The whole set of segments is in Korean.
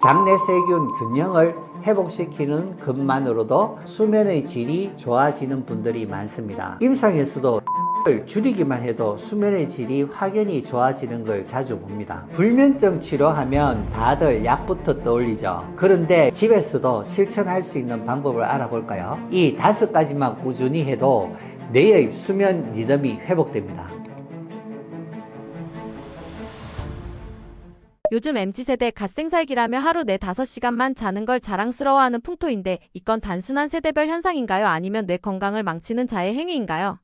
장내세균 균형을 회복시키는 것만으로도 수면의 질이 좋아지는 분들이 많습니다. 임상에서도 를 줄이기만 해도 수면의 질이 확연히 좋아지는 걸 자주 봅니다. 불면증 치료하면 다들 약부터 떠올리죠. 그런데 집에서도 실천할 수 있는 방법을 알아볼까요? 이 5가지만 꾸준히 해도 뇌의 수면 리듬이 회복됩니다. 요즘 MZ세대 갓생살기라며 하루 4-5시간만 자는 걸 자랑스러워하는 풍토인데 이건 단순한 세대별 현상인가요? 아니면 뇌 건강을 망치는 자해 행위인가요?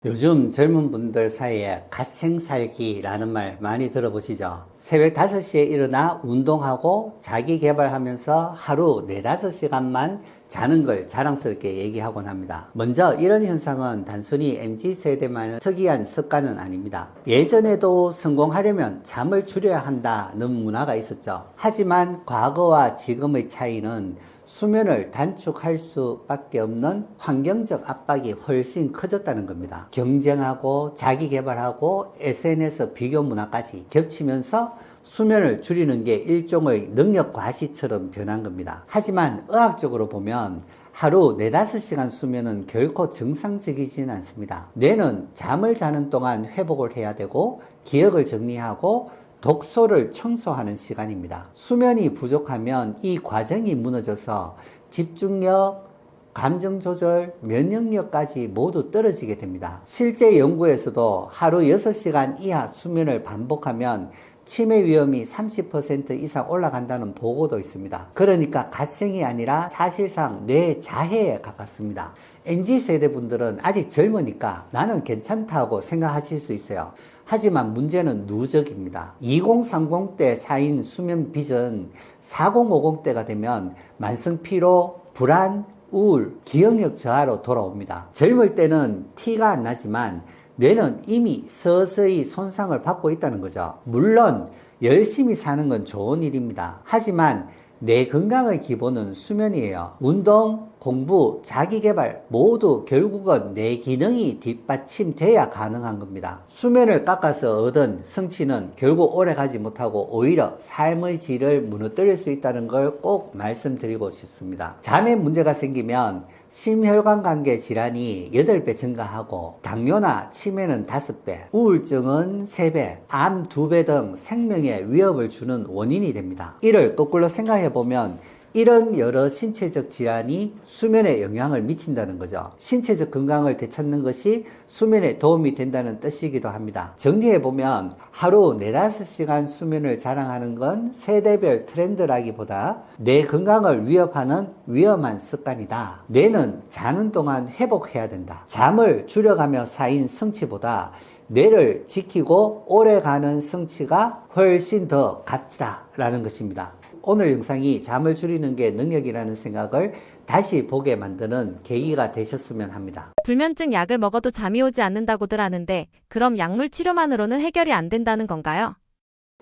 요즘 젊은 분들 사이에 갓생살기라는 말 많이 들어보시죠? 새벽 5시에 일어나 운동하고 자기 개발하면서 하루 4-5시간만 자는 걸 자랑스럽게 얘기하곤 합니다. 먼저 이런 현상은 단순히 MZ세대만의 특이한 습관은 아닙니다. 예전에도 성공하려면 잠을 줄여야 한다는 문화가 있었죠. 하지만 과거와 지금의 차이는 수면을 단축할 수밖에 없는 환경적 압박이 훨씬 커졌다는 겁니다. 경쟁하고 자기 개발하고 SNS 비교 문화까지 겹치면서 수면을 줄이는 게 일종의 능력 과시처럼 변한 겁니다. 하지만 의학적으로 보면 하루 4-5시간 수면은 결코 정상적이지는 않습니다. 뇌는 잠을 자는 동안 회복을 해야 되고 기억을 정리하고 독소를 청소하는 시간입니다. 수면이 부족하면 이 과정이 무너져서 집중력, 감정 조절, 면역력까지 모두 떨어지게 됩니다. 실제 연구에서도 하루 6시간 이하 수면을 반복하면 치매 위험이 30% 이상 올라간다는 보고도 있습니다. 그러니까 갓생이 아니라 사실상 뇌 자해에 가깝습니다. MZ세대 분들은 아직 젊으니까 나는 괜찮다고 생각하실 수 있어요. 하지만 문제는 누적입니다. 2030 때 쌓인 수면 빚은 4050 때가 되면 만성 피로, 불안, 우울, 기억력 저하로 돌아옵니다. 젊을 때는 티가 안 나지만 뇌는 이미 서서히 손상을 받고 있다는 거죠. 물론 열심히 사는 건 좋은 일입니다. 하지만 뇌 건강의 기본은 수면이에요. 운동, 공부, 자기개발 모두 결국은 뇌 기능이 뒷받침돼야 가능한 겁니다. 수면을 깎아서 얻은 성취는 결국 오래가지 못하고 오히려 삶의 질을 무너뜨릴 수 있다는 걸 꼭 말씀드리고 싶습니다. 잠에 문제가 생기면 심혈관관계 질환이 8배 증가하고 당뇨나 치매는 5배, 우울증은 3배, 암 2배 등 생명에 위협을 주는 원인이 됩니다. 이를 거꾸로 생각해보면 이런 여러 신체적 질환이 수면에 영향을 미친다는 거죠. 신체적 건강을 되찾는 것이 수면에 도움이 된다는 뜻이기도 합니다. 정리해보면 하루 4-5시간 수면을 자랑하는 건 세대별 트렌드라기보다 뇌 건강을 위협하는 위험한 습관이다. 뇌는 자는 동안 회복해야 된다. 잠을 줄여가며 쌓인 성취보다 뇌를 지키고 오래가는 성취가 훨씬 더 값지다라는 것입니다. 오늘 영상이 잠을 줄이는 게 능력이라는 생각을 다시 보게 만드는 계기가 되셨으면 합니다. 불면증 약을 먹어도 잠이 오지 않는다고들 하는데 그럼 약물 치료만으로는 해결이 안 된다는 건가요?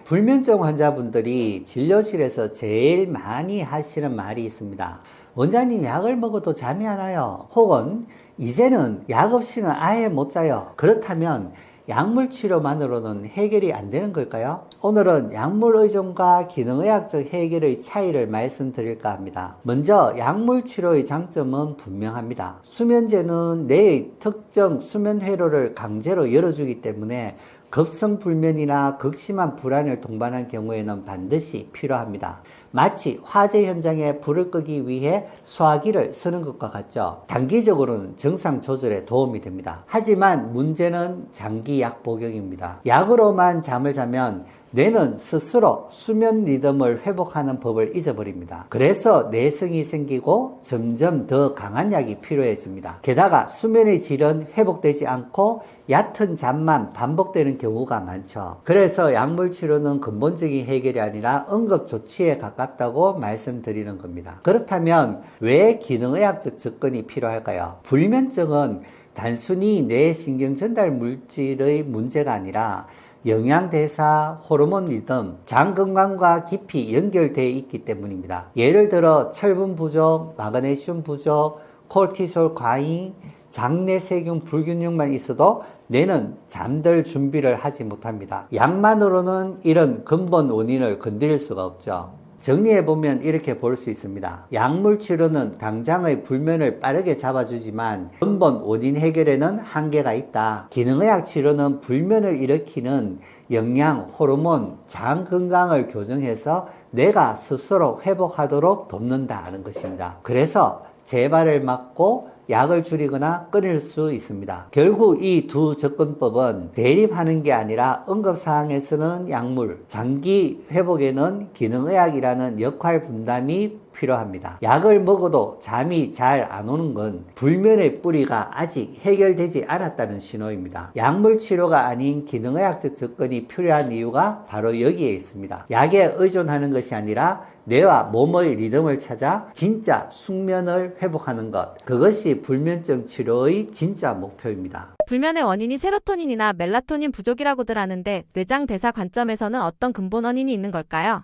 불면증 환자분들이 진료실에서 제일 많이 하시는 말이 있습니다. 원장님, 약을 먹어도 잠이 안 와요. 혹은 이제는 약 없이는 아예 못 자요. 그렇다면 약물 치료만으로는 해결이 안 되는 걸까요? 오늘은 약물 의존과 기능의학적 해결의 차이를 말씀드릴까 합니다. 먼저 약물 치료의 장점은 분명합니다. 수면제는 뇌의 특정 수면 회로를 강제로 열어주기 때문에 급성불면이나 극심한 불안을 동반한 경우에는 반드시 필요합니다. 마치 화재 현장에 불을 끄기 위해 소화기를 쓰는 것과 같죠. 단기적으로는 정상 조절에 도움이 됩니다. 하지만 문제는 장기 약 복용입니다. 약으로만 잠을 자면 뇌는 스스로 수면 리듬을 회복하는 법을 잊어버립니다. 그래서 내성이 생기고 점점 더 강한 약이 필요해집니다. 게다가 수면의 질은 회복되지 않고 얕은 잠만 반복되는 경우가 많죠. 그래서 약물 치료는 근본적인 해결이 아니라 응급조치에 가깝다고 말씀드리는 겁니다. 그렇다면 왜 기능의학적 접근이 필요할까요? 불면증은 단순히 뇌 신경 전달 물질의 문제가 아니라 영양대사, 호르몬 리듬, 장 건강과 깊이 연결되어 있기 때문입니다. 예를 들어 철분 부족, 마그네슘 부족, 코르티솔 과잉, 장내세균 불균형만 있어도 뇌는 잠들 준비를 하지 못합니다. 약만으로는 이런 근본 원인을 건드릴 수가 없죠. 정리해보면 이렇게 볼 수 있습니다. 약물 치료는 당장의 불면을 빠르게 잡아주지만 근본 원인 해결에는 한계가 있다. 기능의학 치료는 불면을 일으키는 영양, 호르몬, 장 건강을 교정해서 내가 스스로 회복하도록 돕는다는 것입니다. 그래서 재발을 막고 약을 줄이거나 끊을 수 있습니다. 결국 이 두 접근법은 대립하는 게 아니라 응급사항에서는 약물, 장기 회복에는 기능의학이라는 역할 분담이 필요합니다. 약을 먹어도 잠이 잘 안 오는 건 불면의 뿌리가 아직 해결되지 않았다는 신호입니다. 약물 치료가 아닌 기능의학적 접근이 필요한 이유가 바로 여기에 있습니다. 약에 의존하는 것이 아니라 뇌와 몸의 리듬을 찾아 진짜 숙면을 회복하는 것. 그것이 불면증 치료의 진짜 목표입니다. 불면의 원인이 세로토닌이나 멜라토닌 부족이라고들 하는데 뇌장 대사 관점에서는 어떤 근본 원인이 있는 걸까요?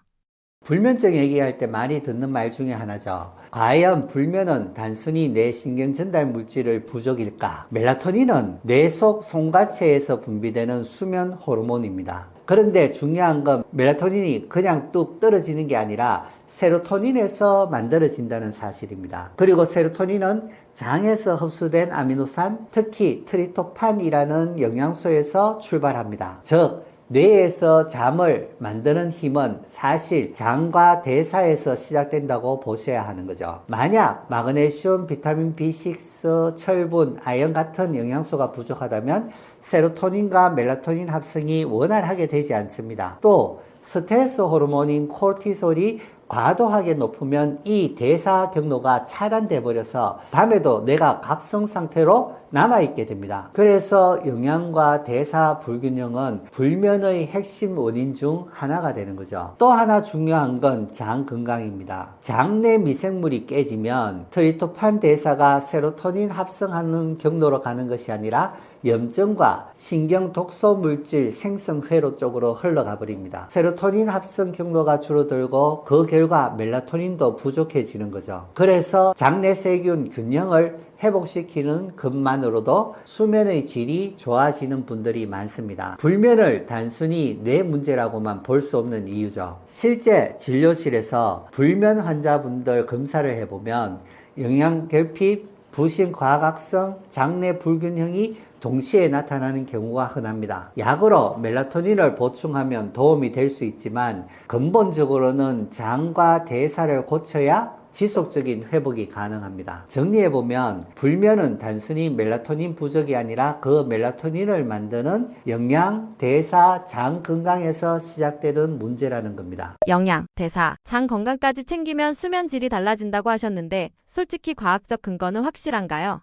불면증 얘기할 때 많이 듣는 말 중에 하나죠. 과연 불면은 단순히 뇌 신경 전달 물질의 부족일까? 멜라토닌은 뇌 속 송가체에서 분비되는 수면 호르몬입니다. 그런데 중요한 건 멜라토닌이 그냥 뚝 떨어지는 게 아니라 세로토닌에서 만들어진다는 사실입니다. 그리고 세로토닌은 장에서 흡수된 아미노산, 특히 트리토판이라는 영양소에서 출발합니다. 즉, 뇌에서 잠을 만드는 힘은 사실 장과 대사에서 시작된다고 보셔야 하는 거죠. 만약 마그네슘, 비타민 B6, 철분, 아연 같은 영양소가 부족하다면 세로토닌과 멜라토닌 합성이 원활하게 되지 않습니다. 또 스트레스 호르몬인 코르티솔이 과도하게 높으면 이 대사 경로가 차단돼 버려서 밤에도 뇌가 각성 상태로 남아있게 됩니다. 그래서 영양과 대사 불균형은 불면의 핵심 원인 중 하나가 되는 거죠. 또 하나 중요한 건 장 건강입니다. 장내 미생물이 깨지면 트리토판 대사가 세로토닌 합성하는 경로로 가는 것이 아니라 염증과 신경 독소 물질 생성 회로 쪽으로 흘러가 버립니다. 세로토닌 합성 경로가 줄어들고 그 결과 멜라토닌도 부족해지는 거죠. 그래서 장내 세균 균형을 회복시키는 것만으로도 수면의 질이 좋아지는 분들이 많습니다. 불면을 단순히 뇌 문제라고만 볼 수 없는 이유죠. 실제 진료실에서 불면 환자분들 검사를 해보면 영양결핍, 부신 과각성, 장내 불균형이 동시에 나타나는 경우가 흔합니다. 약으로 멜라토닌을 보충하면 도움이 될 수 있지만 근본적으로는 장과 대사를 고쳐야 지속적인 회복이 가능합니다. 정리해보면 불면은 단순히 멜라토닌 부족이 아니라 그 멜라토닌을 만드는 영양, 대사, 장 건강에서 시작되는 문제라는 겁니다. 영양, 대사, 장 건강까지 챙기면 수면 질이 달라진다고 하셨는데 솔직히 과학적 근거는 확실한가요?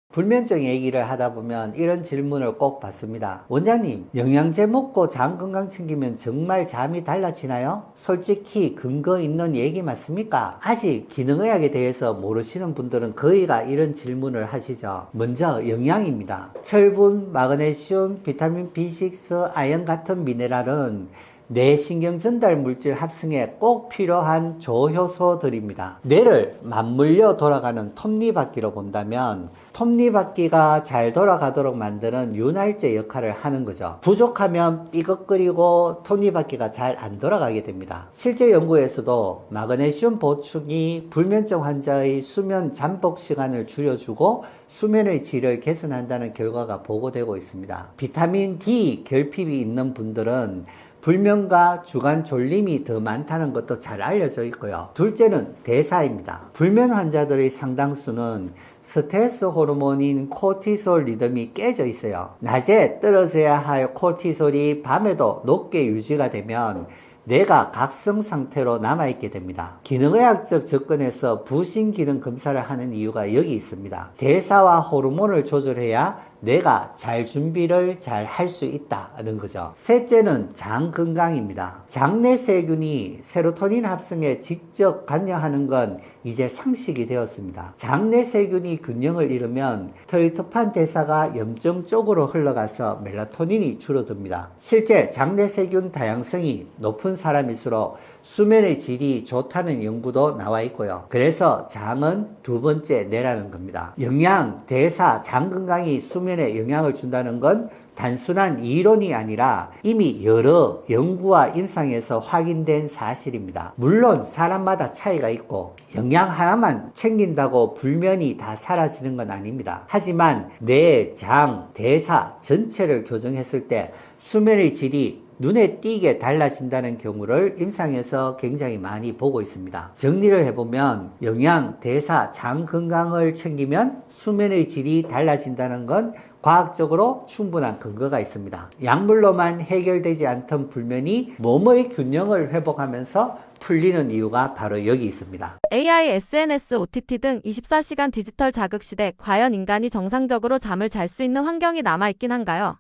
불면증 얘기를 하다 보면 이런 질문을 꼭 받습니다. 원장님, 영양제 먹고 장 건강 챙기면 정말 잠이 달라지나요? 솔직히 근거 있는 얘기 맞습니까? 아직 기능의학에 대해서 모르시는 분들은 거의가 이런 질문을 하시죠. 먼저 영양입니다. 철분, 마그네슘, 비타민 B6, 아연 같은 미네랄은 뇌신경 전달 물질 합성에 꼭 필요한 조효소들입니다. 뇌를 맞물려 돌아가는 톱니바퀴로 본다면 톱니바퀴가 잘 돌아가도록 만드는 윤활제 역할을 하는 거죠. 부족하면 삐걱거리고 톱니바퀴가 잘 안 돌아가게 됩니다. 실제 연구에서도 마그네슘 보충이 불면증 환자의 수면 잠복 시간을 줄여주고 수면의 질을 개선한다는 결과가 보고되고 있습니다. 비타민 D 결핍이 있는 분들은 불면과 주간 졸림이 더 많다는 것도 잘 알려져 있고요. 둘째는 대사입니다. 불면 환자들의 상당수는 스트레스 호르몬인 코르티솔 리듬이 깨져 있어요. 낮에 떨어져야 할 코르티솔이 밤에도 높게 유지가 되면 뇌가 각성 상태로 남아있게 됩니다. 기능의학적 접근에서 부신 기능 검사를 하는 이유가 여기 있습니다. 대사와 호르몬을 조절해야 뇌가 잘 준비를 잘 할 수 있다는 거죠. 셋째는 장 건강입니다. 장내 세균이 세로토닌 합성에 직접 관여하는 건 이제 상식이 되었습니다. 장내 세균이 균형을 잃으면 트리토판 대사가 염증 쪽으로 흘러가서 멜라토닌이 줄어듭니다. 실제 장내 세균 다양성이 높은 사람일수록 수면의 질이 좋다는 연구도 나와 있고요. 그래서 장은 두 번째 뇌라는 겁니다. 영양, 대사, 장 건강이 수면에 영향을 준다는 건 단순한 이론이 아니라 이미 여러 연구와 임상에서 확인된 사실입니다. 물론 사람마다 차이가 있고 영양 하나만 챙긴다고 불면이 다 사라지는 건 아닙니다. 하지만 뇌, 장, 대사 전체를 교정했을 때 수면의 질이 눈에 띄게 달라진다는 경우를 임상에서 굉장히 많이 보고 있습니다. 정리를 해보면 영양, 대사, 장 건강을 챙기면 수면의 질이 달라진다는 건 과학적으로 충분한 근거가 있습니다. 약물로만 해결되지 않던 불면이 몸의 균형을 회복하면서 풀리는 이유가 바로 여기 있습니다. AI, SNS, OTT 등 24시간 디지털 자극 시대, 과연 인간이 정상적으로 잠을 잘 수 있는 환경이 남아있긴 한가요?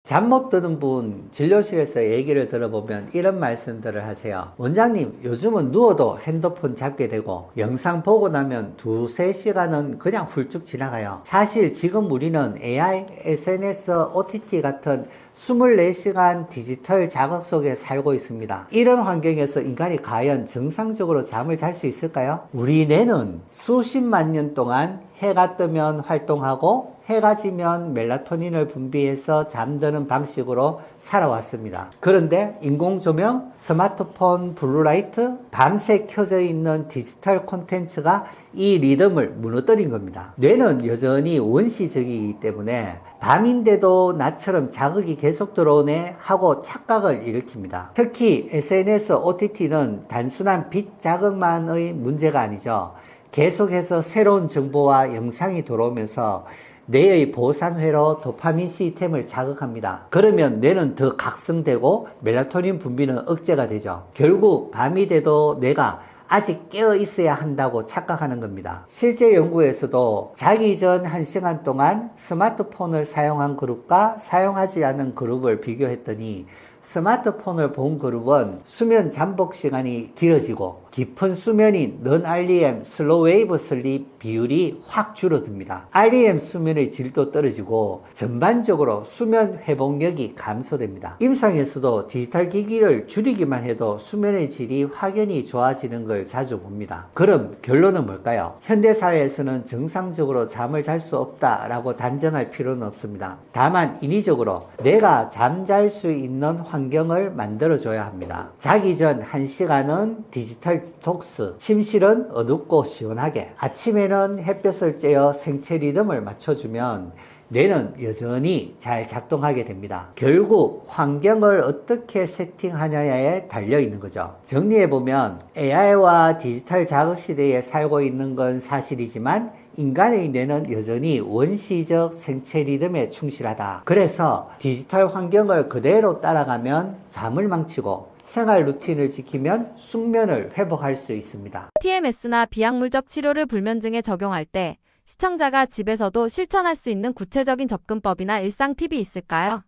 잠 못 드는 분 진료실에서 얘기를 들어보면 이런 말씀들을 하세요. 원장님, 요즘은 누워도 핸드폰 잡게 되고 영상 보고 나면 2-3시간은 그냥 훌쩍 지나가요. 사실 지금 우리는 AI, SNS, OTT 같은 24시간 디지털 자극 속에 살고 있습니다. 이런 환경에서 인간이 과연 정상적으로 잠을 잘 수 있을까요? 우리 뇌는 수십만 년 동안 해가 뜨면 활동하고 해가 지면 멜라토닌을 분비해서 잠드는 방식으로 살아왔습니다. 그런데 인공조명, 스마트폰 블루라이트, 밤새 켜져 있는 디지털 콘텐츠가 이 리듬을 무너뜨린 겁니다. 뇌는 여전히 원시적이기 때문에 밤인데도 나처럼 자극이 계속 들어오네 하고 착각을 일으킵니다. 특히 SNS, OTT는 단순한 빛 자극만의 문제가 아니죠. 계속해서 새로운 정보와 영상이 들어오면서 뇌의 보상회로 도파민 시스템을 자극합니다. 그러면 뇌는 더 각성되고 멜라토닌 분비는 억제가 되죠. 결국 밤이 돼도 뇌가 아직 깨어 있어야 한다고 착각하는 겁니다. 실제 연구에서도 자기 전 1시간 동안 스마트폰을 사용한 그룹과 사용하지 않은 그룹을 비교했더니 스마트폰을 본 그룹은 수면 잠복 시간이 길어지고 깊은 수면인 non-REM 슬로우 웨이브 슬립 비율이 확 줄어듭니다. REM 수면의 질도 떨어지고 전반적으로 수면 회복력이 감소됩니다. 임상에서도 디지털 기기를 줄이기만 해도 수면의 질이 확연히 좋아지는 걸 자주 봅니다. 그럼 결론은 뭘까요? 현대사회에서는 정상적으로 잠을 잘 수 없다라고 단정할 필요는 없습니다. 다만 인위적으로 내가 잠잘 수 있는 환경을 만들어줘야 합니다. 자기 전 1시간은 디지털 디톡스, 침실은 어둡고 시원하게, 아침에는 햇볕을 쬐어 생체 리듬을 맞춰주면 뇌는 여전히 잘 작동하게 됩니다. 결국 환경을 어떻게 세팅하냐에 달려 있는 거죠. 정리해보면 AI와 디지털 자극 시대에 살고 있는 건 사실이지만 인간의 뇌는 여전히 원시적 생체 리듬에 충실하다. 그래서 디지털 환경을 그대로 따라가면 잠을 망치고 생활 루틴을 지키면 숙면을 회복할 수 있습니다. TMS나 비약물적 치료를 불면증에 적용할 때 시청자가 집에서도 실천할 수 있는 구체적인 접근법이나 일상 팁이 있을까요?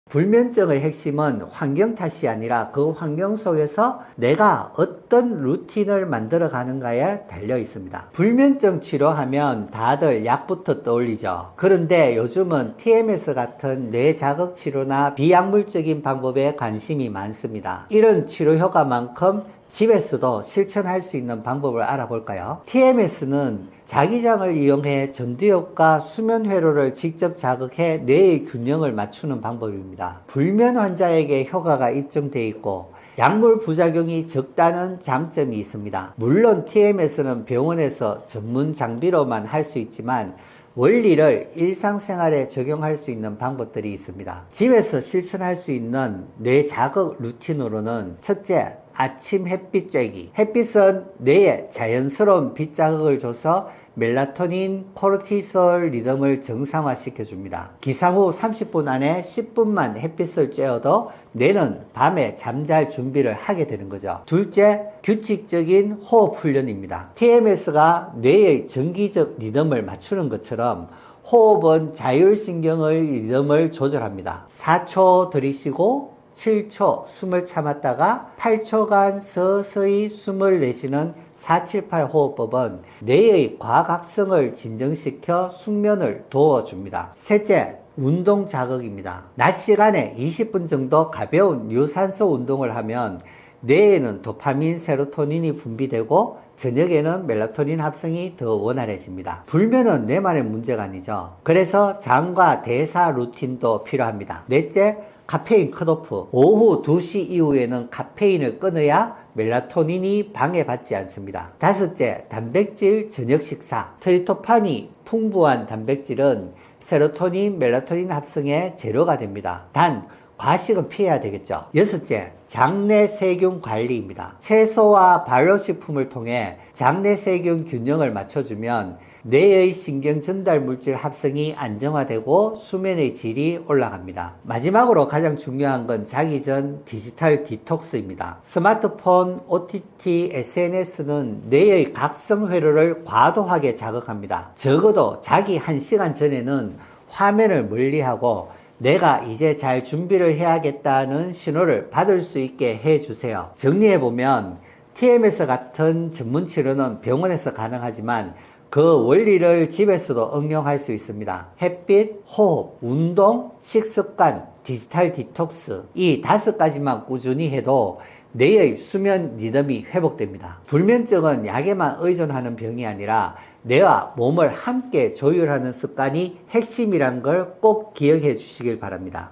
불면증의 핵심은 환경 탓이 아니라 그 환경 속에서 내가 어떤 루틴을 만들어 가는가에 달려 있습니다. 불면증 치료하면 다들 약부터 떠올리죠. 그런데 요즘은 TMS 같은 뇌 자극 치료나 비약물적인 방법에 관심이 많습니다. 이런 치료 효과만큼 집에서도 실천할 수 있는 방법을 알아볼까요? TMS는 자기장을 이용해 전두엽과 수면 회로를 직접 자극해 뇌의 균형을 맞추는 방법입니다. 불면 환자에게 효과가 입증되어 있고 약물 부작용이 적다는 장점이 있습니다. 물론 TMS는 병원에서 전문 장비로만 할 수 있지만 원리를 일상생활에 적용할 수 있는 방법들이 있습니다. 집에서 실천할 수 있는 뇌 자극 루틴으로는 첫째, 아침 햇빛 쬐기. 햇빛은 뇌에 자연스러운 빛 자극을 줘서 멜라토닌, 코르티솔 리듬을 정상화시켜 줍니다. 기상 후 30분 안에 10분만 햇빛을 쬐어도 뇌는 밤에 잠잘 준비를 하게 되는 거죠. 둘째, 규칙적인 호흡 훈련입니다. TMS가 뇌의 정기적 리듬을 맞추는 것처럼 호흡은 자율신경의 리듬을 조절합니다. 4초 들이쉬고 7초 숨을 참았다가 8초간 서서히 숨을 내쉬는 478 호흡법은 뇌의 과각성을 진정시켜 숙면을 도와줍니다. 셋째, 운동 자극입니다. 낮 시간에 20분 정도 가벼운 유산소 운동을 하면 뇌에는 도파민, 세로토닌이 분비되고 저녁에는 멜라토닌 합성이 더 원활해집니다. 불면은 뇌만의 문제가 아니죠. 그래서 장과 대사 루틴도 필요합니다. 넷째, 카페인 컷오프. 오후 2시 이후에는 카페인을 끊어야 멜라토닌이 방해받지 않습니다. 다섯째, 단백질 저녁 식사. 트리토판이 풍부한 단백질은 세로토닌, 멜라토닌 합성의 재료가 됩니다. 단, 과식은 피해야 되겠죠. 여섯째, 장내 세균 관리입니다. 채소와 발효식품을 통해 장내 세균 균형을 맞춰주면 뇌의 신경 전달 물질 합성이 안정화되고 수면의 질이 올라갑니다. 마지막으로 가장 중요한 건 자기 전 디지털 디톡스입니다. 스마트폰, OTT, SNS는 뇌의 각성 회로를 과도하게 자극합니다. 적어도 자기 1시간 전에는 화면을 멀리하고 내가 이제 잘 준비를 해야겠다는 신호를 받을 수 있게 해주세요. 정리해보면 TMS 같은 전문 치료는 병원에서 가능하지만 그 원리를 집에서도 응용할 수 있습니다. 햇빛, 호흡, 운동, 식습관, 디지털 디톡스 이 5가지만 꾸준히 해도 뇌의 수면 리듬이 회복됩니다. 불면증은 약에만 의존하는 병이 아니라 뇌와 몸을 함께 조율하는 습관이 핵심이란 걸 꼭 기억해 주시길 바랍니다.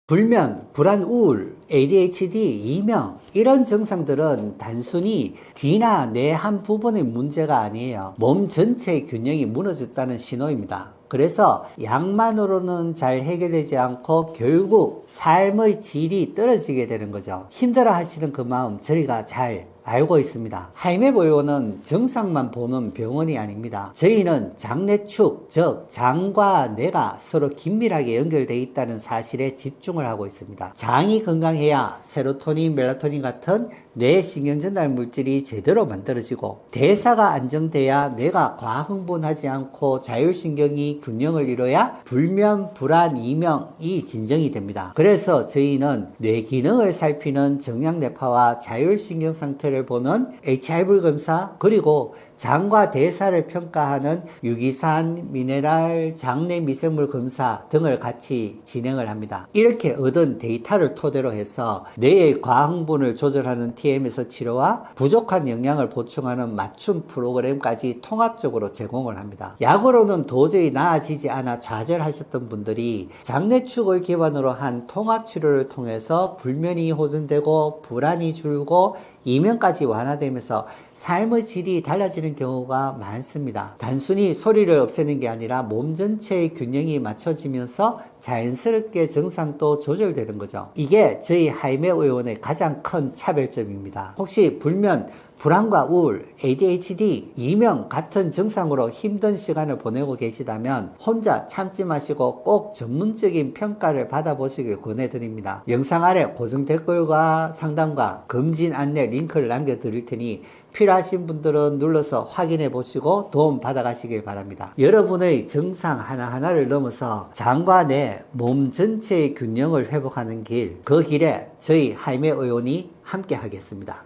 불면, 불안, 우울, ADHD, 이명 이런 증상들은 단순히 귀나 뇌 한 부분의 문제가 아니에요. 몸 전체의 균형이 무너졌다는 신호입니다. 그래서 약만으로는 잘 해결되지 않고 결국 삶의 질이 떨어지게 되는 거죠. 힘들어 하시는 그 마음 저희가 잘 알고 있습니다. 하이메보요는 증상만 보는 병원이 아닙니다. 저희는 장내축, 즉 장과 뇌가 서로 긴밀하게 연결되어 있다는 사실에 집중을 하고 있습니다. 장이 건강해야 세로토닌, 멜라토닌 같은 뇌 신경 전달 물질이 제대로 만들어지고 대사가 안정돼야 뇌가 과흥분하지 않고 자율신경이 균형을 이뤄야 불면, 불안, 이명이 진정이 됩니다. 그래서 저희는 뇌 기능을 살피는 정량뇌파와 자율신경 상태를 보는 HIV 검사 그리고 장과 대사를 평가하는 유기산, 미네랄, 장내 미생물 검사 등을 같이 진행을 합니다. 이렇게 얻은 데이터를 토대로 해서 뇌의 과흥분을 조절하는 TMS 치료와 부족한 영양을 보충하는 맞춤 프로그램까지 통합적으로 제공을 합니다. 약으로는 도저히 나아지지 않아 좌절하셨던 분들이 장내축을 기반으로 한 통합치료를 통해서 불면이 호전되고 불안이 줄고 이명까지 완화되면서 삶의 질이 달라지는 경우가 많습니다. 단순히 소리를 없애는 게 아니라 몸 전체의 균형이 맞춰지면서 자연스럽게 증상도 조절되는 거죠. 이게 저희 하이메의원의 가장 큰 차별점입니다. 혹시 불면, 불안과 우울, ADHD, 이명 같은 증상으로 힘든 시간을 보내고 계시다면 혼자 참지 마시고 꼭 전문적인 평가를 받아보시길 권해드립니다. 영상 아래 고정 댓글과 상담과 검진 안내 링크를 남겨드릴 테니 필요하신 분들은 눌러서 확인해 보시고 도움 받아가시길 바랍니다. 여러분의 증상 하나하나를 넘어서 장과 뇌, 몸 전체의 균형을 회복하는 길, 그 길에 저희 하이메 의원이 함께 하겠습니다.